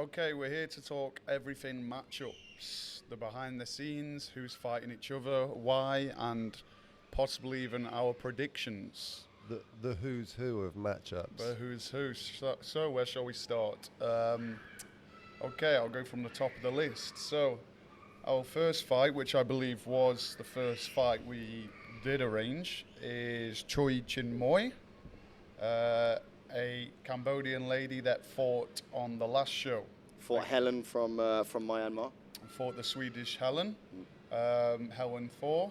Okay, we're here to talk everything matchups, the behind the scenes, who's fighting each other, why, and possibly even our predictions. The who's who of matchups. The who's who. So where shall we start? Okay, I'll go from the top of the list. So, our first fight, which I believe was the first fight we did arrange, is Chouy Chinmuoy, a Cambodian lady that fought on the last show. Fought Helen from Myanmar. Fought the Swedish Helen, Helen Thor,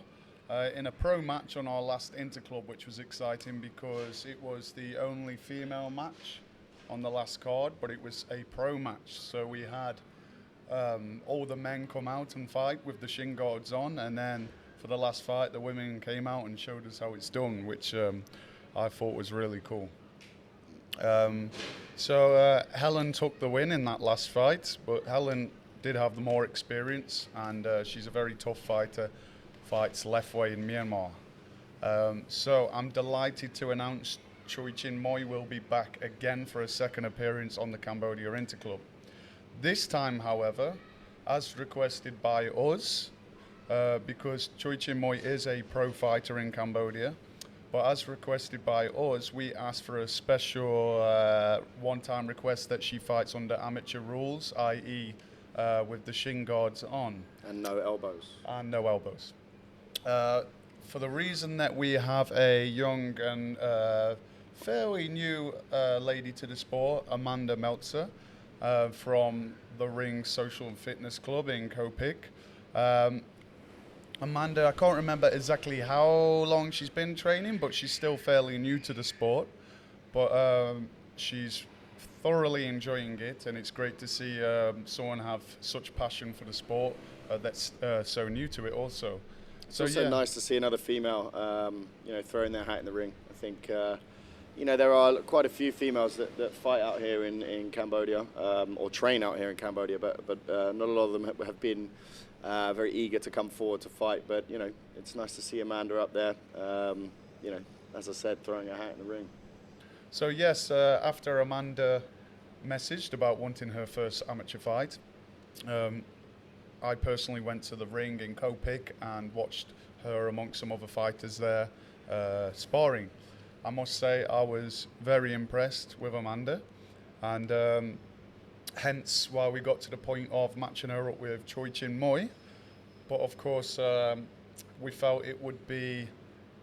in a pro match on our last Interclub, which was exciting because it was the only female match on the last card, but it was a pro match. So we had all the men come out and fight with the shin guards on, and then for the last fight, the women came out and showed us how it's done, which I thought was really cool. So Helen took the win in that last fight, but Helen did have the more experience, and she's a very tough fighter, fights left way in Myanmar. So I'm delighted to announce Chouy Chinmuoy will be back again for a second appearance on the Cambodia Interclub. This time, however, as requested by us, because Chouy Chinmuoy is a pro fighter in Cambodia, but as requested by us, we asked for a special one-time request that she fights under amateur rules, i.e. With the shin guards on. And no elbows. And no elbows. For the reason that we have a young and fairly new lady to the sport, Amanda Meltzer, from the Ring Social and Fitness Club in Kopik. Amanda, I can't remember exactly how long she's been training, but she's still fairly new to the sport. But she's thoroughly enjoying it, and it's great to see someone have such passion for the sport that's so new to it also. It's also nice to see another female, throwing their hat in the ring. I think, there are quite a few females that fight out here in Cambodia, or train out here in Cambodia, but not a lot of them have been very eager to come forward to fight. But, it's nice to see Amanda up there, as I said, throwing her hat in the ring. So, yes, after Amanda messaged about wanting her first amateur fight, I personally went to the ring in Kopik and watched her amongst some other fighters there sparring. I must say I was very impressed with Amanda, and hence why we got to the point of matching her up with Chouy Chinmuoy. But of course, we felt it would be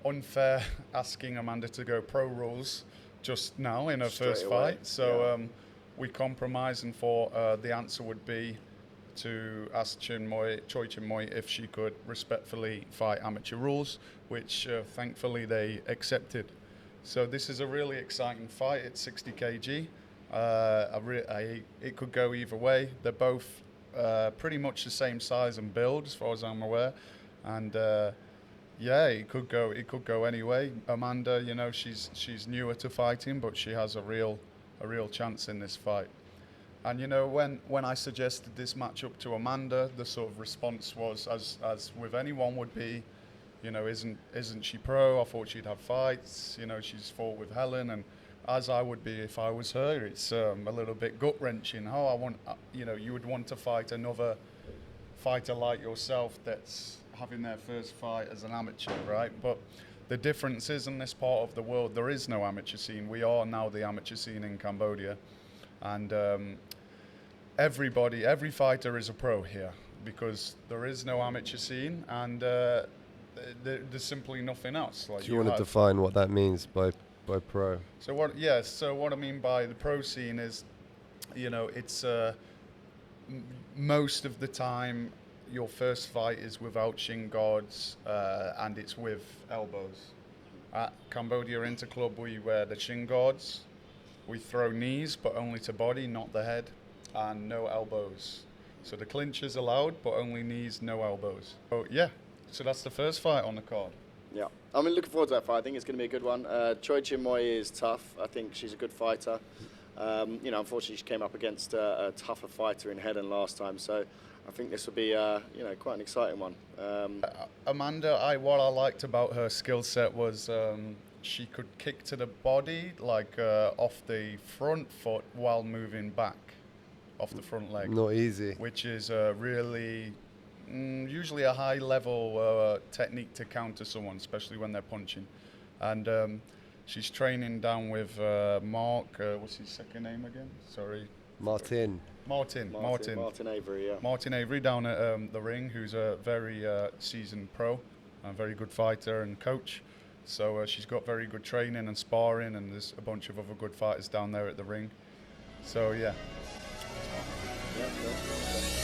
unfair asking Amanda to go pro rules just now in her first fight. So we compromised and thought the answer would be to ask Chouy Chinmuoy if she could respectfully fight amateur rules, which thankfully they accepted. So this is a really exciting fight. It's 60 kg. It could go either way. They're both pretty much the same size and build, as far as I'm aware, and it could go anyway. Amanda, she's newer to fighting, but she has a real chance in this fight. And when I suggested this matchup to Amanda, the sort of response was, as with anyone would be, isn't she pro? I thought she'd have fights. She's fought with Helen, and as I would be if I was her, it's a little bit gut wrenching. How I want, you would want to fight another fighter like yourself that's having their first fight as an amateur, right? But the difference is, in this part of the world, there is no amateur scene. We are now the amateur scene in Cambodia, and every fighter is a pro here because there is no amateur scene, and there's simply nothing else. Do you want to define what that means by pro? So what I mean by the pro scene is, it's most of the time your first fight is without shin guards, and it's with elbows. At Cambodia Interclub, we wear the shin guards. We throw knees, but only to body, not the head, and no elbows. So the clinch is allowed, but only knees, no elbows. So that's the first fight on the card. Yeah, I'm looking forward to that fight. I think it's going to be a good one. Chouy Chinmuoy is tough. I think she's a good fighter. Unfortunately, she came up against a tougher fighter in Helen last time, so I think this will be, quite an exciting one. Amanda, what I liked about her skill set was she could kick to the body, off the front foot while moving back. off the front leg, Not easy. which is really usually a high level technique to counter someone, especially when they're punching. And she's training down with Mark. What's his second name again? Sorry. Martin. Martin Avery, yeah. Martin Avery down at the ring, who's a very seasoned pro, a very good fighter and coach. So she's got very good training and sparring, and there's a bunch of other good fighters down there at the ring. So yeah. Yeah.